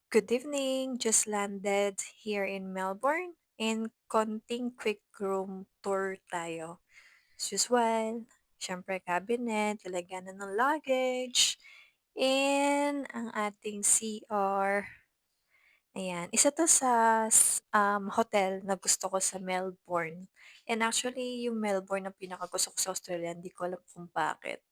Good evening. Just landed here in Melbourne and konting quick room tour tayo. As usual, syempre cabinet, lalagyan ng luggage, and ang ating CR. Ayan. Isa to sa hotel na gusto ko sa Melbourne. And actually, yung Melbourne ang pinakagusto ko sa Australia, hindi ko alam kung bakit.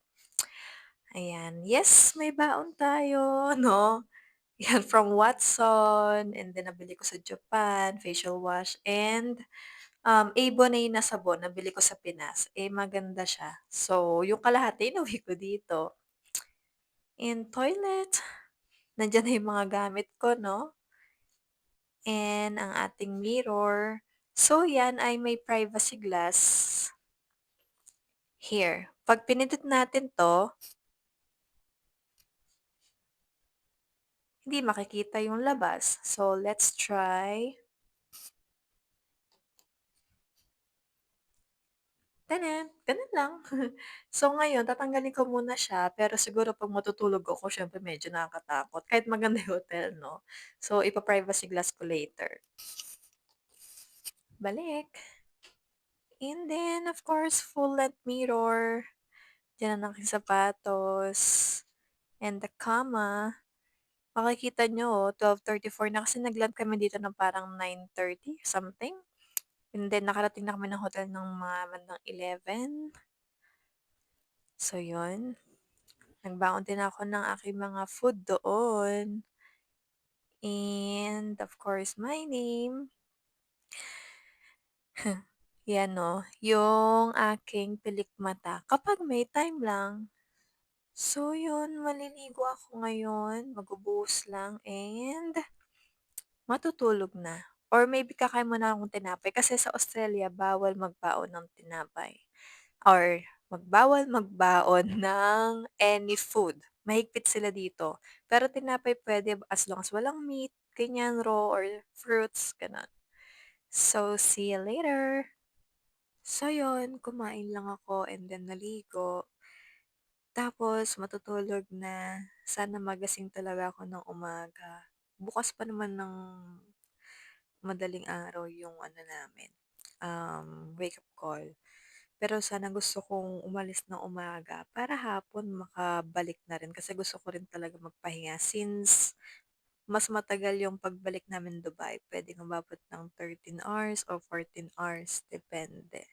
Ayan. Yes, may baon tayo, no? Yan, from Watson, and then nabili ko sa Japan, facial wash, and Avonay na sabon nabili ko sa Pinas. Eh, maganda siya. So, yung kalahati inuwi ko dito. And toilet, nandiyan na yung mga gamit ko, no? And ang ating mirror. So, yan ay may privacy glass here. Pag pinindot natin to, hindi makikita yung labas. So, let's try. Tanan, gano'n lang. So ngayon tatanggalin ko muna siya, pero siguro 'pag matutulog ako siyempre medyo nakakatakot kahit maganda yung hotel 'no. So ipa-privacy glass ko later. Balik. And then of course full length mirror, diyan ang aking sapatos, and the kama. Makikita niyo 12:34 na kasi nag-land kami dito ng parang 9:30 something. And then nakarating na kami ng hotel ng mga bandang 11. So yun. Nagbaon din ako ng aking mga food doon. And of course, my name. Yan 'no, yung aking pilikmata kapag may time lang. So yun, maliligo ako ngayon, magbubuhos lang and matutulog na. Or maybe kakain muna akong tinapay kasi sa Australia bawal magbaon ng tinapay or bawal magbaon ng any food. Mahigpit sila dito. Pero tinapay pwede as long as walang meat, ganyan, raw or fruits, gano'n. So, see you later. So, yun, kumain lang ako and then naligo. Tapos matutulog na. Sana magising talaga ako ng umaga. Bukas pa naman ng madaling araw yung ano namin, wake up call. Pero sana gusto kong umalis ng umaga para hapon makabalik na rin kasi gusto ko rin talaga magpahinga since mas matagal yung pagbalik namin Dubai. Puwedeng umabot ng 13 hours or 14 hours, depende.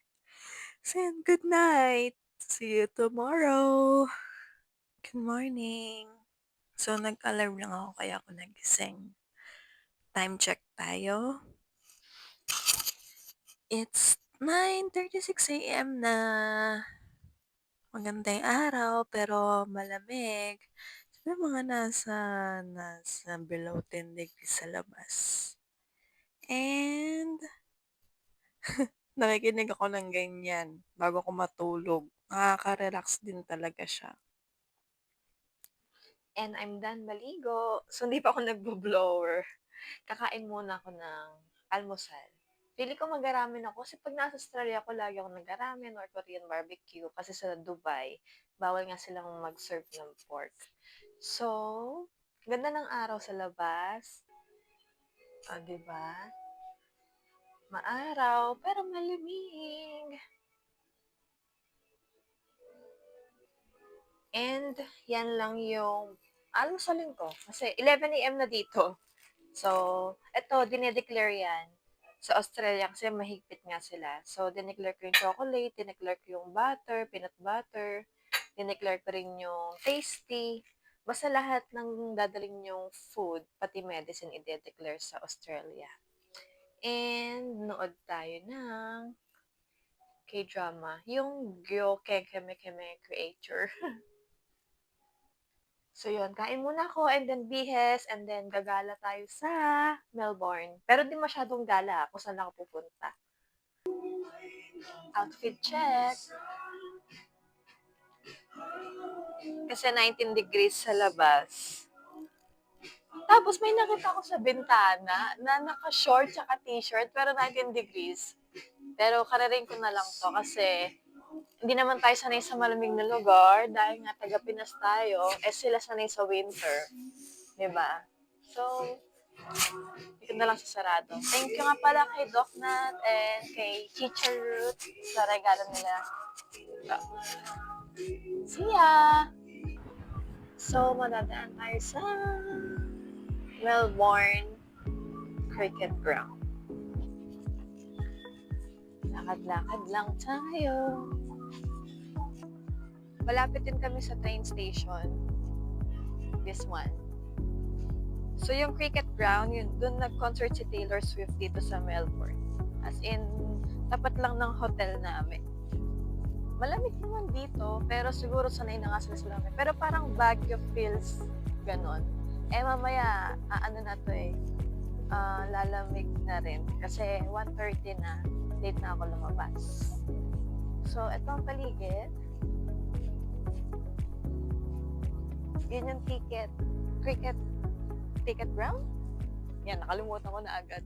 So yun, good night! See you tomorrow! Good morning! So nag-alarm lang ako kaya ako nagising. Time check tayo. It's 9:36 AM na. Maganda yung araw pero malamig. Siguro mga nasa below 10 degrees sa labas. And nakikinig ako ng ganyan bago ako matulog. Nakaka-relax din talaga siya. And I'm done maligo. So, hindi pa ako nagbo-blower. Kakain muna ako ng almusal. Feeling ko mag-ramen ako kasi 'pag nasa Australia ako lagi akong nag-ra-ramen or Korean barbecue kasi sa Dubai, bawal nga silang mag-serve ng pork. So, ganda ng araw sa labas. Oh, 'di ba? Maaraw pero malamig. And yan lang yung almusalin ko kasi 11 AM na dito. So, eto dine-declare yan sa Australia kasi mahigpit nga sila. So, dineclare ko yung chocolate, dineclare ko yung butter, peanut butter, dineclare ko rin yung tasty. Basta lahat ng dadaling yung food, pati medicine, i-declare sa Australia. And nood tayo ng K-drama, yung Gyo Kekeme Keme Creator. So yun, kain muna ako and then bihes and then gagala tayo sa Melbourne. Pero di masyadong gala kung saan ako pupunta. Outfit check. Kasi 19 degrees sa labas. Tapos may nakita ko sa bintana na naka-short tsaka t-shirt pero 19 degrees. Pero kararing ko na lang to kasi hindi naman tayo sanay sa malamig na lugar dahil nga taga Pinas tayo, eh sila sanay sa winter. 'Di ba? So, Hindi ko na lang sarado. Thank you nga pala kay Doc Nat and kay Teacher Ruth sa regalo nila. See ya! So, madadaan tayo sa Melbourne Cricket Ground. Lakad-lakad lang tayo. Malapit din kami sa train station. This one. So, yung cricket ground, yun, doon nag-concert si Taylor Swift dito sa Melbourne. As in, tapat lang ng hotel namin. Malamig naman dito, pero siguro sanay na nga sila sa lamig. Pero parang Baguio feels ganon. Mamaya, lalamig na rin. Kasi 1:30 na, late na ako lumabas. So, ito ang paligid. Yun yung cricket ground? Yan, nakalimutan ko na agad.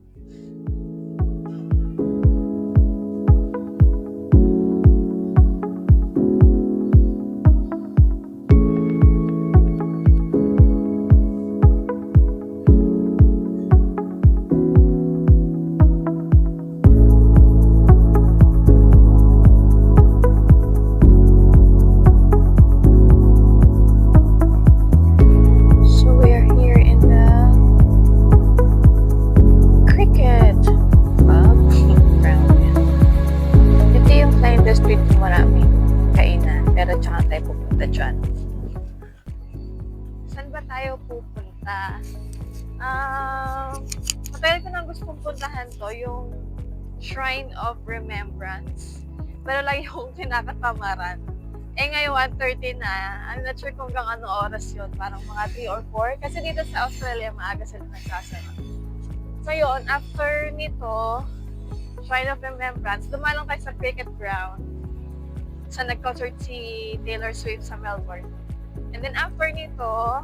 Saan ba tayo pupunta? Matagal ko nang gustong puntahan to, yung Shrine of Remembrance. Pero lagi akong kinakatamaran. Ngayon, 1:30 na. I'm not sure kung hanggang anong oras yun. Parang mga 3 or 4. Kasi dito sa Australia, maaga sila nagsasara. So yun, after nito, Shrine of Remembrance, dumalong tayo sa cricket ground. Sa nag-concert si Taylor Swift sa Melbourne. And then after nito,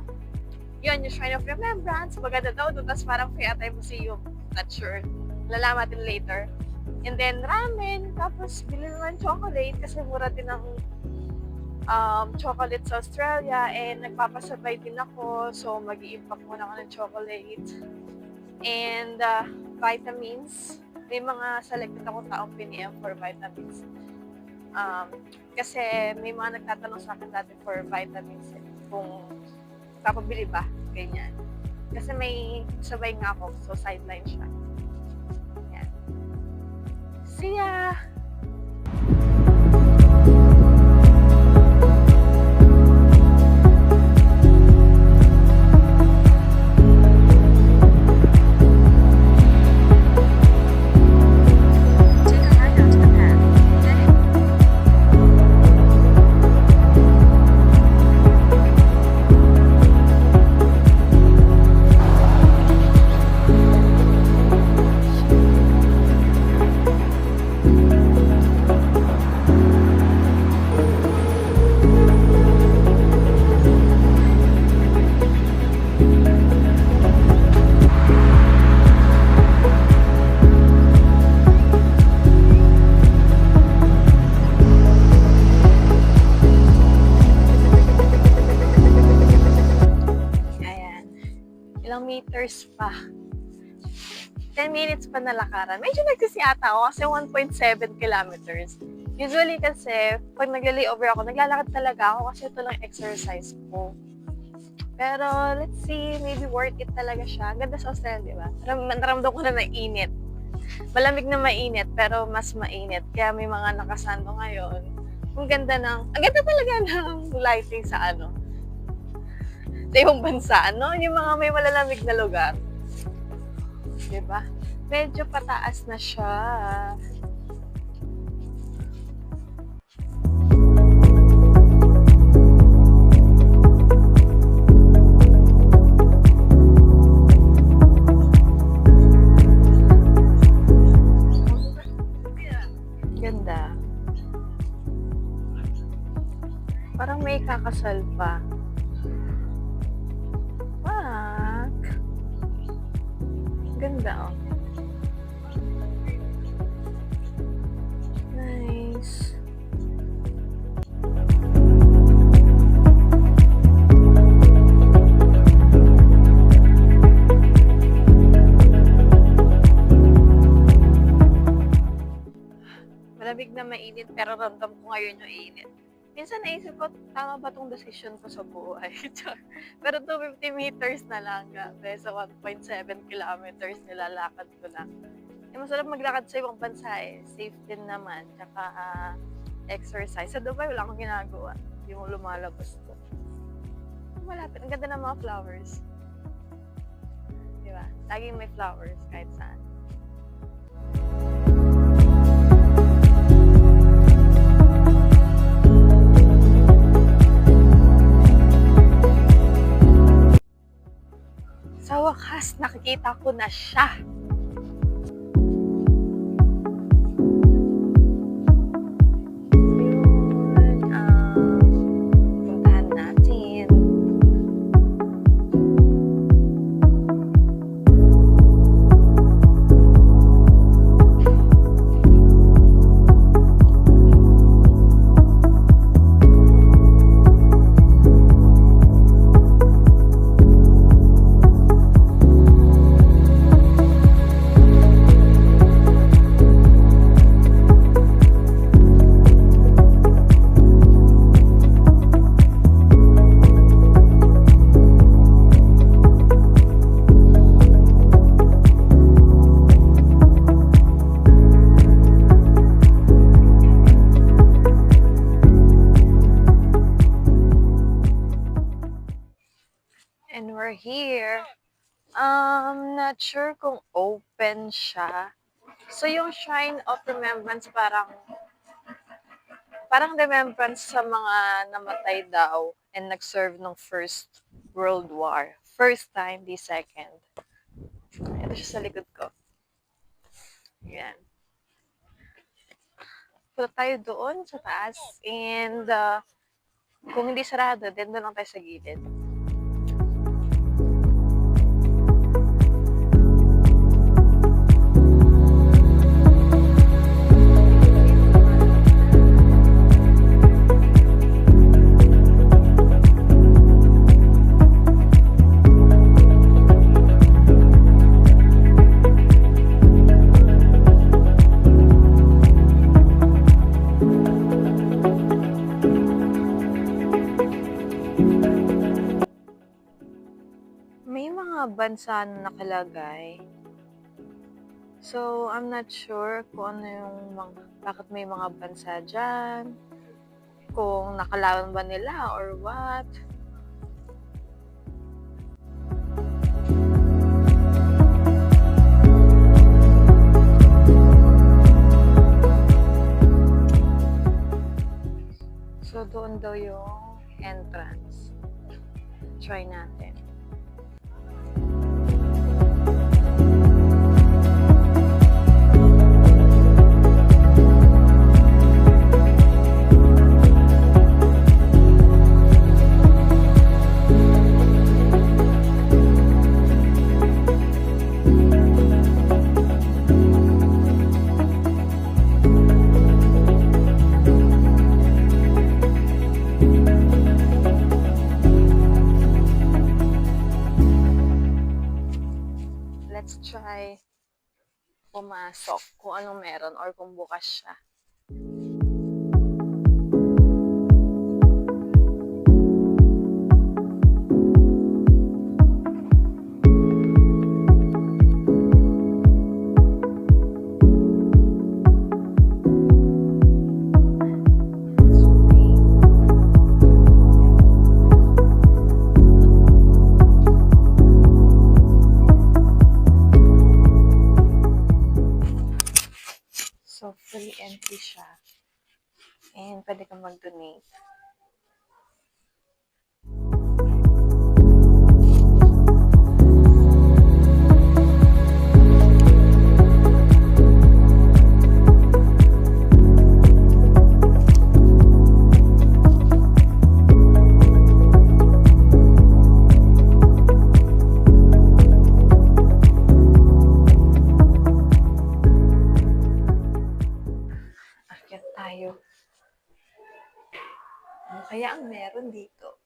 yun, yung Shrine of Remembrance, maganda daw doon, tapos parang Kayatay Museum. Not sure. Lalaman natin later. And then ramen, tapos bili naman chocolate kasi mura din ang chocolate sa Australia, and nagpapasabay din ako, so mag-i-impact muna ako ng chocolate. And vitamins, may mga selected akong taong piniem for vitamins. Kasi may mga nagtatanong sa akin dati for vitamins kung papabili ba, ganyan. Kasi may sabay nga ako, so sideline siya. Yan. See ya! Meters pa. 10 minutes pa na lakaran. Medyo nagsisiata ako kasi 1.7 kilometers. Usually kasi, pag nag-layover ako, naglalakad talaga ako kasi ito lang exercise ko. Pero, let's see, maybe worth it talaga siya. Ganda sa Australia, di ba? Naramdam ko na mainit. Malamig na mainit, pero mas mainit. Kaya may mga nakasando ngayon. Ang ganda talaga ng lighting sa sa ibang bansa, no? Yung mga may malalamig na lugar. Diba? Medyo pataas na siya. Ganda. Parang may kakasal pa. Ganda, oh. Nice. na mainit pero ramdam ko ngayon yung init. Minsan naisip ko, tama ba 'tong desisyon ko sa buhay? Char. Pero 250 meters na lang, grabe, sa 1.7 kilometers nilalakad ko lang. Eh, masarap maglakad sa ibang bansa eh, safe din naman, tsaka exercise. Sa Dubai wala akong ginagawa, yung lumalabas ko. Malapit, ang ganda ng mga flowers. Di ba? Laging may flowers kahit saan. Sa wakas, nakikita ko na siya. Yun, puntahan natin. And we're here. Not sure kung open siya. So, yung Shrine of Remembrance parang remembrance sa mga namatay daw and nag-serve ng First World War. First time, di second. Ito siya sa likod ko. Yan. Punta tayo doon sa taas. And kung hindi sarado, then doon lang tayo sa gilid. May mga bansa na nakalagay. So, I'm not sure kung ano yung bakit may mga bansa dyan. Kung nakalawan ba nila or what. So, doon daw yung entrance. Try natin. Let's try pumasok kung anong meron or kung bukas siya. So, free entry siya. And pwede kang mag-donate. Akyat tayo. Ano kaya ang meron dito?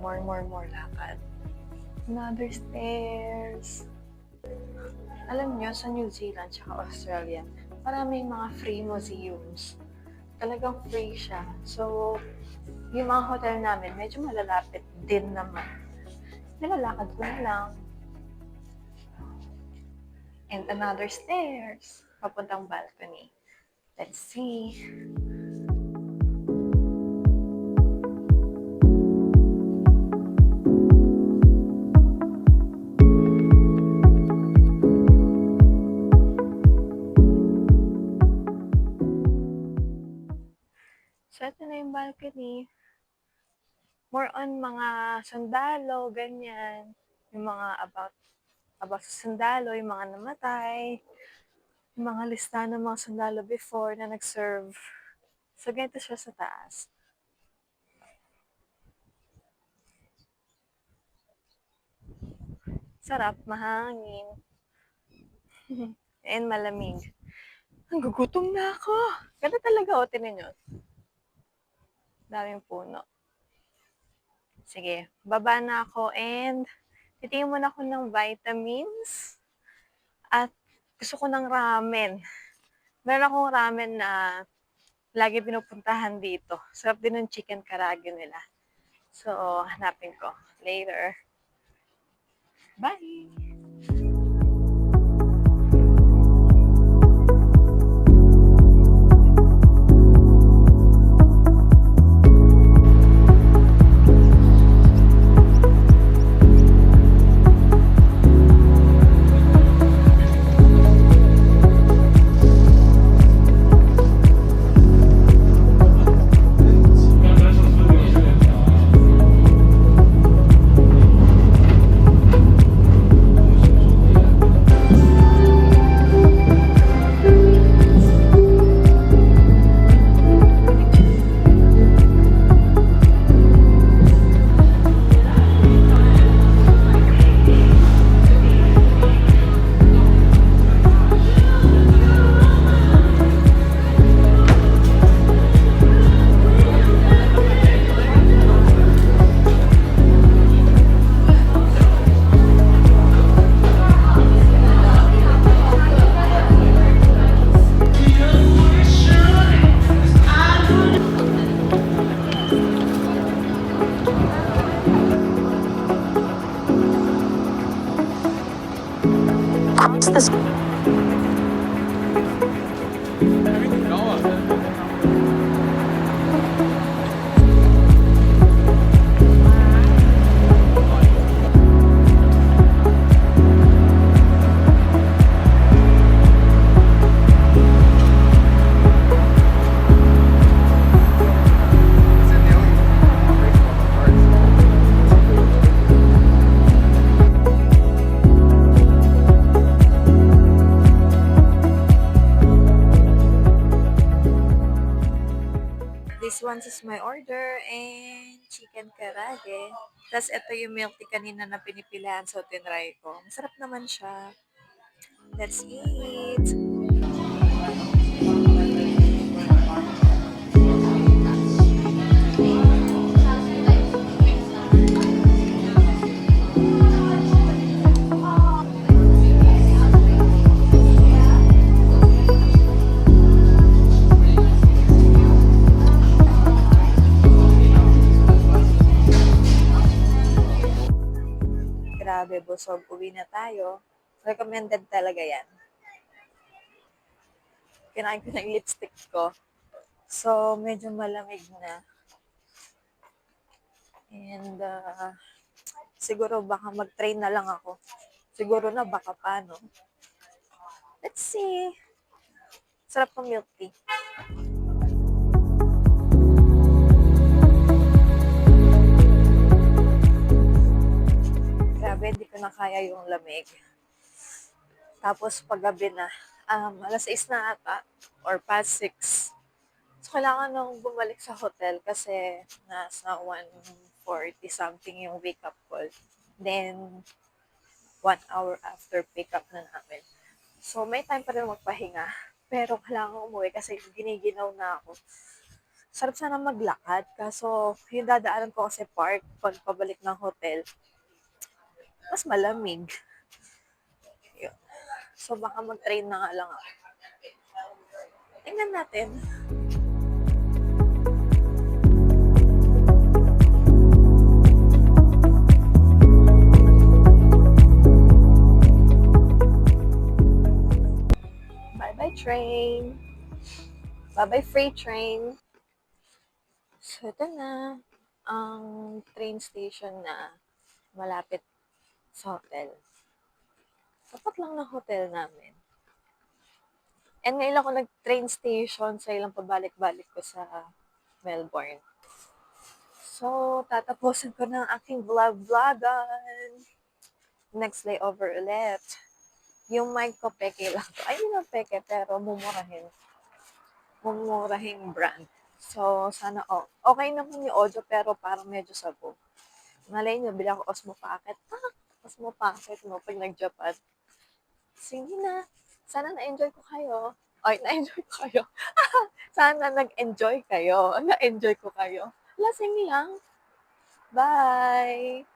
More lakad. Another stairs. Alam nyo, sa New Zealand tsaka Australia, maraming mga free museums. Talagang free siya. So, yung mga hotel namin, medyo malalapit din naman. Nilalakad ko na lang. And another stairs. Papuntang balcony. Let's see. So, ito na yung balcony. More on mga sundalo, ganyan. Yung mga about sa sundalo, yung mga namatay, yung mga lista ng mga sundalo before na nag-serve. So, ganito siya sa taas. Sarap, mahangin. And malamig. Nagugutom na ako. Ganda talaga, o, tinan nyo. Daming puno. Sige, baba na ako and titingin muna ako ng vitamins at gusto ko ng ramen. Meron akong ramen na lagi pinupuntahan dito. Sarap din ng chicken karaage nila. So, hanapin ko later. Bye! This one is my order and chicken karaage. Tapos ito yung milk tea kanina na pinipilahan so tinry ko. Masarap naman siya. Let's eat! Grabe, busog. Uwi na tayo. Recommended talaga yan. Kinain ko ng lipstick ko. So, medyo malamig na. And, siguro baka mag-train na lang ako. Siguro na baka paano. Let's see. Sarap ng milk tea. Grabe, hindi ko na kaya yung lamig. Tapos paggabi na, alas 6 na ata, or past 6. So, kailangan nung bumalik sa hotel kasi nasa 1:40 something yung wake up call. Then, 1 hour after pick up na namin. So, may time pa rin magpahinga. Pero kailangan umuwi kasi giniginaw na ako. Sarap sana maglakad, kaso yung dadaanan ko kasi park pag pabalik ng hotel, mas malamig. Yun. So baka mag-train na nga lang ako. Tingnan natin. Bye-bye train. Bye-bye freight train. So ito na ang train station na malapit sa hotel. Tapat lang ng hotel namin. And ngayon ako nag-train station sa ilang pabalik-balik ko sa Melbourne. So, tatapusin ko ng aking vlog-vlogan. Next layover ulit. Yung mic ko, peke lang to. Ay, hindi na peke, pero mumurahin. Mumurahing brand. So, sana okay naman yung audio, pero parang medyo sabo. Malay nyo, bila ko Osmo Pocket. Osmo Pocket mo pag nag-Japan. Sige na. Sana na-enjoy ko kayo. Ay, na-enjoy ko kayo. Sana nag-enjoy kayo. Na-enjoy ko kayo. Lasing lang. Bye!